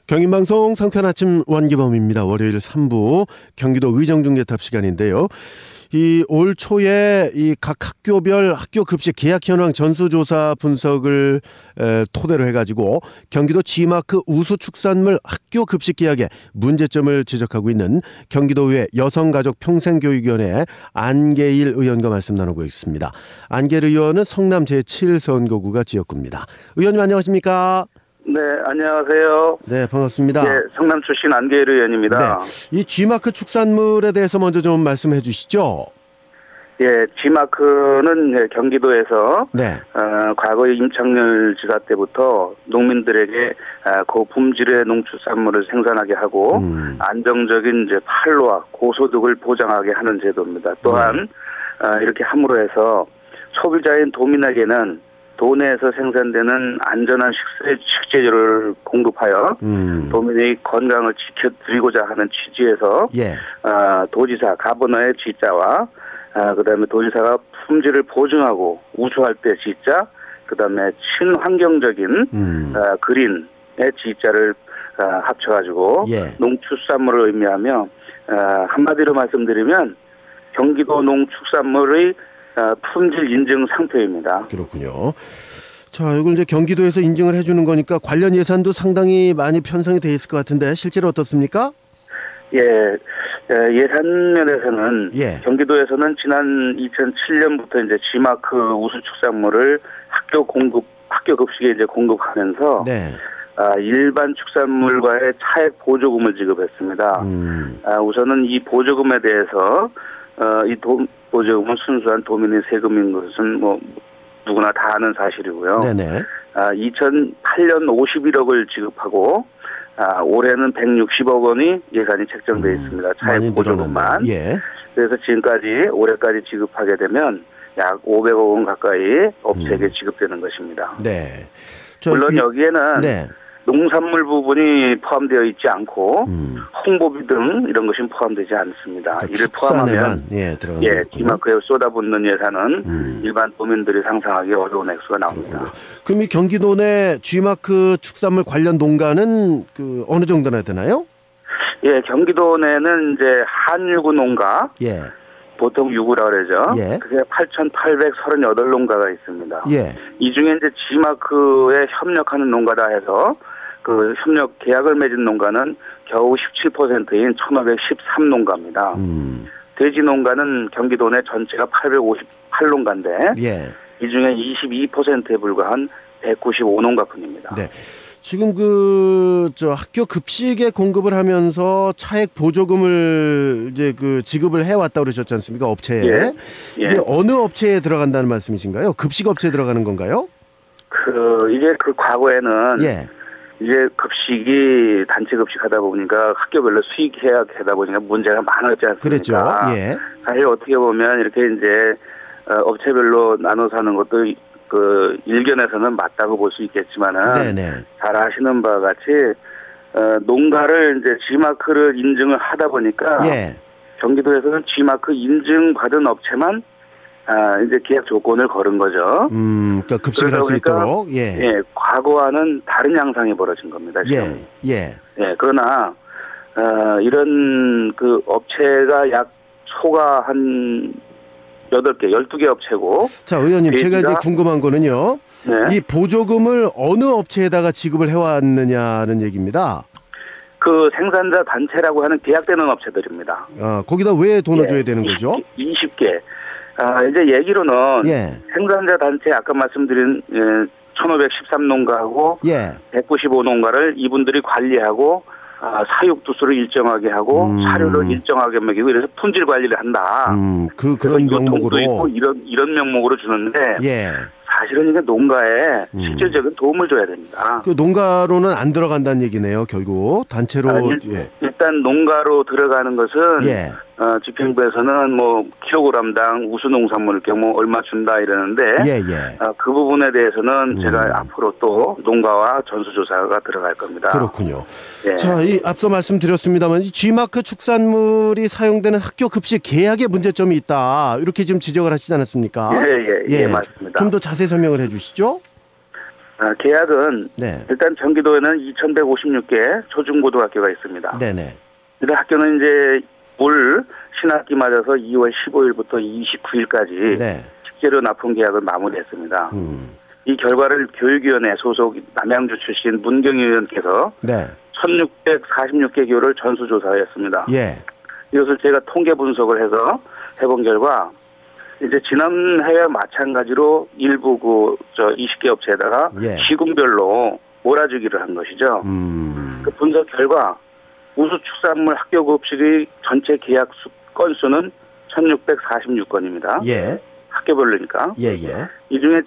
경인방송 상쾌한 아침 원기범입니다. 월요일 3부 경기도 의정중개탑 시간인데요. 이 올 초에 이 각 학교별 학교 급식 계약 현황 전수조사 분석을 토대로 해가지고 경기도 G마크 우수축산물 학교 급식 계약에 문제점을 지적하고 있는 경기도의회 여성가족평생교육위원회 안계일 의원과 말씀 나누고 있습니다. 안계일 의원은 성남 제7선거구가 지역구입니다. 의원님 안녕하십니까? 네, 안녕하세요. 네, 반갑습니다. 네, 성남 출신 안계일 의원입니다. 네, 이 G마크 축산물에 대해서 먼저 좀 말씀해 주시죠. 예, G마크는 경기도에서 과거 임창열 지사 때부터 농민들에게 고품질의 농축산물을 생산하게 하고 안정적인 판로와 고소득을 보장하게 하는 제도입니다. 또한 이렇게 함으로 해서 소비자인 도민에게는 도내에서 생산되는 안전한 식재료를 공급하여 도민의 건강을 지켜드리고자 하는 취지에서 도지사 가버너의 G자와 그다음에 도지사가 품질을 보증하고 우수할 때 G자, 그다음에 친환경적인 그린의 G자를 합쳐가지고 농축산물을 의미하며 한마디로 말씀드리면 경기도 농축산물의 품질 인증 상표입니다. 그렇군요. 자, 이걸 이제 경기도에서 인증을 해주는 거니까 관련 예산도 상당히 많이 편성이 돼 있을 것 같은데 실제로 어떻습니까? 예, 예산 면에서는 경기도에서는 지난 2007년부터 이제 G마크 우수축산물을 학교 급식에 이제 공급하면서 일반 축산물과의 차액 보조금을 지급했습니다. 우선은 이 보조금에 대해서 보조금은 순수한 도민의 세금인 것은 뭐 누구나 다 아는 사실이고요. 2008년 51억을 지급하고 올해는 160억 원이 예산이 책정되어 있습니다. 차액 보조금만. 그래서 지금까지 올해까지 지급하게 되면 약 500억 원 가까이 업체에게 지급되는 것입니다. 물론 여기에는 농산물 부분이 포함되어 있지 않고 홍보비 등 이런 것이 포함되지 않습니다. 그러니까 이를 포함하면 G마크에 쏟아붓는 예산은 일반 도민들이 상상하기 어려운 액수가 나옵니다. 그럼 이 경기도 내 G마크 축산물 관련 농가는 어느 정도나 되나요? 예, 경기도 내는 이제 한유구 농가, 보통 유구라 그러죠. 그게 8,838농가가 있습니다. 이 중에 이제 G마크에 협력하는 농가다 해서 그 협력 계약을 맺은 농가는 겨우 17%인 1,513농가입니다. 돼지 농가는 경기도 내 전체가 858농가인데 이 중에 22%에 불과한 195농가뿐입니다. 지금 학교 급식에 공급을 하면서 차액 보조금을 이제 지급을 해왔다 그러셨지 않습니까? 업체에. 이게 어느 업체에 들어간다는 말씀이신가요? 급식 업체에 들어가는 건가요? 이게 과거에는 이제 급식이 단체 급식하다 보니까 학교별로 수익 계약하다 보니까 문제가 많았지 않습니까? 그랬죠. 사실 어떻게 보면 이렇게 이제 업체별로 나눠서 하는 것도 일견에서는 맞다고 볼 수 있겠지만은 잘 아시는 바와 같이 농가를 이제 G마크를 인증을 하다 보니까 경기도에서는 G마크 인증받은 업체만 이제 계약 조건을 걸은 거죠. 그러니까 급식을 할 수 있도록. 과거와는 다른 양상이 벌어진 겁니다. 지금. 그러나 이런 업체가 약 소가 한 8개, 12개 업체고. 자, 의원님, 제가 이제 궁금한 거는요. 이 보조금을 어느 업체에다가 지급을 해왔느냐는 얘기입니다. 그 생산자 단체라고 하는 계약되는 업체들입니다. 거기다 왜 돈을 줘야 되는 거죠? 20개. 이제 얘기로는 생산자 단체 아까 말씀드린 1,513농가하고 195농가를 이분들이 관리하고 사육두수를 일정하게 하고 사료를 일정하게 먹이고 이래서 품질 관리를 한다. 그런 명목으로 있고 이런 명목으로 주는데 사실은 이게 농가에 실질적인 도움을 줘야 됩니다. 농가로는 안 들어간다는 얘기네요. 결국 단체로. 일단 농가로 들어가는 것은 집행부에서는 뭐 킬로그램당 우수농산물 경우 얼마 준다 이러는데 그 부분에 대해서는 제가 앞으로 또 농가와 전수조사가 들어갈 겁니다. 그렇군요. 자, 앞서 말씀드렸습니다만 G마크 축산물이 사용되는 학교 급식 계약에 문제점이 있다. 이렇게 지금 지적을 하시지 않았습니까? 맞습니다. 좀 더 자세히 설명을 해 주시죠. 계약은 일단 경기도에는 2,156개 초중고등학교가 있습니다. 네네. 근데 학교는 이제 올 신학기 맞아서 2월 15일부터 29일까지 식재료 납품 계약을 마무리했습니다. 이 결과를 교육위원회 소속 남양주 출신 문경희 의원께서 1,646개 교를 전수조사했습니다. 이것을 제가 통계 분석을 해서 해본 결과 이제 지난해와 마찬가지로 일부 20개 업체에다가 시군별로 몰아주기를 한 것이죠. 그 분석 결과 우수축산물 학교급식의 전체 계약 건수는 1,646건입니다. 학교별로니까. 이 중에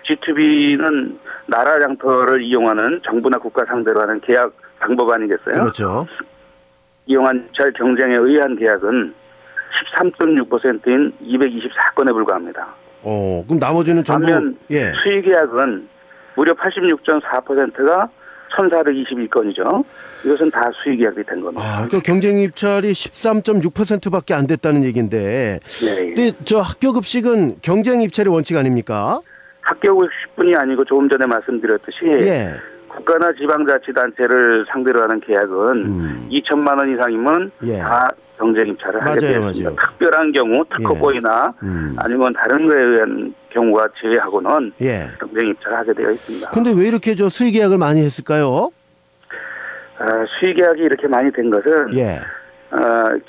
G2B는 나라 장터를 이용하는 정부나 국가 상대로 하는 계약 방법 아니겠어요? 그렇죠. 이용한 입찰 경쟁에 의한 계약은 13.6%인 224건에 불과합니다. 그럼 나머지는 전부 반면 수의 계약은 무려 86.4%가 1,422건이죠. 이것은 다 수의 계약이 된 겁니다. 그러니까 경쟁 입찰이 13.6%밖에 안 됐다는 얘기인데. 근데 저 학교 급식은 경쟁 입찰이 원칙 아닙니까? 학교 급식뿐이 아니고 조금 전에 말씀드렸듯이 국가나 지방자치단체를 상대로 하는 계약은 2천만 원 이상이면 다 경쟁 입찰을 하게 되어 있습니다. 특별한 경우 특허보이나 아니면 다른 거에 의한 경우가 제외하고는 경쟁 입찰을 하게 되어 있습니다. 그런데 왜 이렇게 수의 계약을 많이 했을까요? 수의 계약이 이렇게 많이 된 것은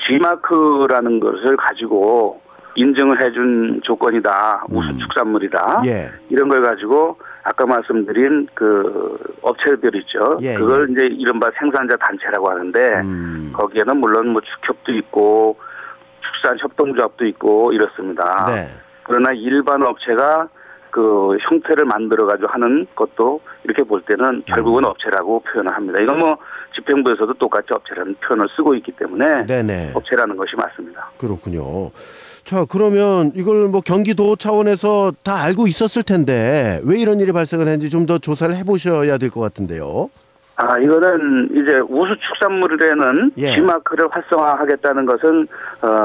G마크라는 것을 가지고 인증을 해준 조건이다. 우수축산물이다. 이런 걸 가지고 아까 말씀드린 그 업체들 있죠. 그걸 이제 이른바 생산자 단체라고 하는데 거기에는 물론 뭐 축협도 있고 축산협동조합도 있고 이렇습니다. 그러나 일반 업체가 그 형태를 만들어 가지고 하는 것도 이렇게 볼 때는 결국은 업체라고 표현을 합니다. 이건 뭐 집행부에서도 똑같이 업체라는 표현을 쓰고 있기 때문에 업체라는 것이 맞습니다. 그렇군요. 자, 그러면 이걸 뭐 경기도 차원에서 다 알고 있었을 텐데 왜 이런 일이 발생을 했는지 좀 더 조사를 해보셔야 될 것 같은데요. 이거는 이제 우수축산물에는 G마크를 활성화하겠다는 것은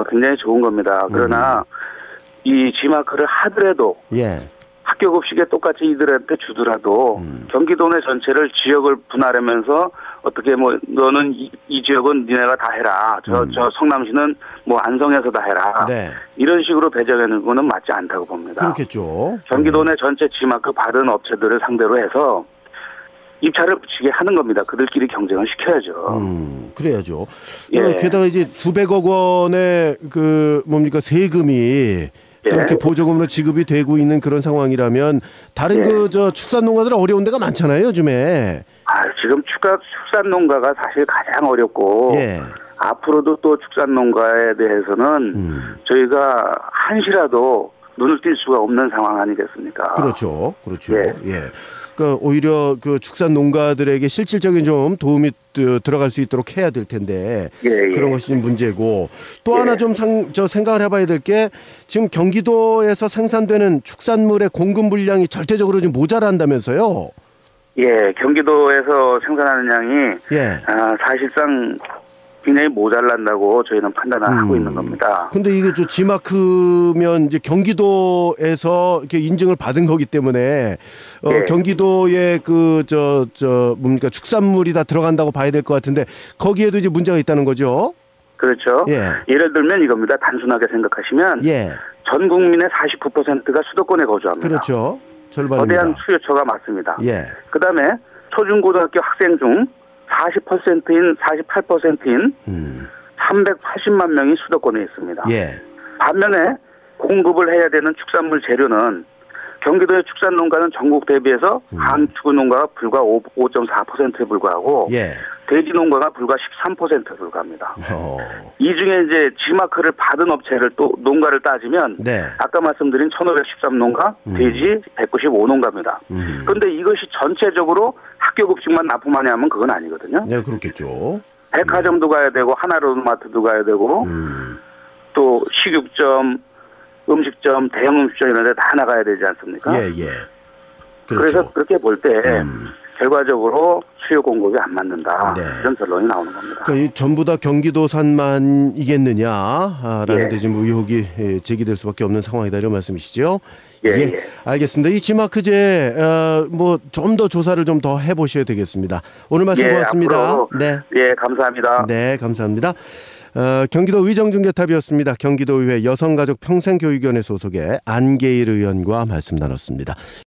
굉장히 좋은 겁니다. 그러나 이 G마크를 하더라도 학교급식에 똑같이 이들한테 주더라도 경기도 내 전체를 지역을 분할하면서 어떻게 뭐 너는 이 지역은 니네가 다 해라. 저 성남시는 뭐 안성에서 다 해라. 이런 식으로 배정하는 거는 맞지 않다고 봅니다. 그렇겠죠. 경기도 내 전체 G마크 받은 업체들을 상대로 해서 입찰을 붙이게 하는 겁니다. 그들끼리 경쟁을 시켜야죠. 그래야죠. 게다가 이제 수백억 원의 세금이 이렇게 보조금으로 지급이 되고 있는 그런 상황이라면 다른 축산농가들은 어려운 데가 많잖아요, 요즘에. 지금 축산농가가 사실 가장 어렵고 앞으로도 또 축산농가에 대해서는 저희가 한시라도 눈을 뗄 수가 없는 상황 아니겠습니까? 그렇죠. 그러니까 오히려 그 축산 농가들에게 실질적인 좀 도움이 들어갈 수 있도록 해야 될 텐데 그런 것이 좀 문제고 또 하나 좀 생각을 해봐야 될 게 지금 경기도에서 생산되는 축산물의 공급 물량이 절대적으로 좀 모자란다면서요? 경기도에서 생산하는 양이 사실상 굉장히 모자란다고 저희는 판단을 하고 있는 겁니다. 근데 이게 G마크면 이제 경기도에서 이렇게 인증을 받은 거기 때문에 경기도에 축산물이 다 들어간다고 봐야 될 것 같은데 거기에도 이제 문제가 있다는 거죠. 그렇죠. 예를 들면 이겁니다. 단순하게 생각하시면 전 국민의 49%가 수도권에 거주합니다. 그렇죠. 절반입니다. 거대한 수요처가 맞습니다. 그다음에 초중고등학교 학생 중 48%인 380만 명이 수도권에 있습니다. 반면에 공급을 해야 되는 축산물 재료는 경기도의 축산농가는 전국 대비해서 한축농가가 불과 5.4%에 불과하고 돼지농가가 불과 13%에 불과합니다. 이 중에 이제 G마크를 받은 업체를 또 농가를 따지면 아까 말씀드린 1,513농가, 돼지 195농가입니다. 그런데 이것이 전체적으로 학교급식만 납품하냐 하면 그건 아니거든요. 그렇겠죠. 백화점도 가야 되고 하나로마트도 가야 되고 또 식육점, 음식점, 대형 음식점 이런 데 다 나가야 되지 않습니까? 그렇죠. 그래서 그렇게 볼 때 결과적으로 수요 공급이 안 맞는다. 이런 결론이 나오는 겁니다. 그러니까 전부 다 경기도산만이겠느냐라는 데 지금 의혹이 제기될 수밖에 없는 상황이다 이런 말씀이시죠? 예. 알겠습니다. 이 G마크제 뭐 좀 더 조사를 좀 더 해보셔야 되겠습니다. 오늘 말씀 고맙습니다. 앞으로, 네. 예, 감사합니다. 네, 감사합니다. 경기도 의정중개탑이었습니다. 경기도의회 여성가족평생교육위원회 소속의 안계일 의원과 말씀 나눴습니다.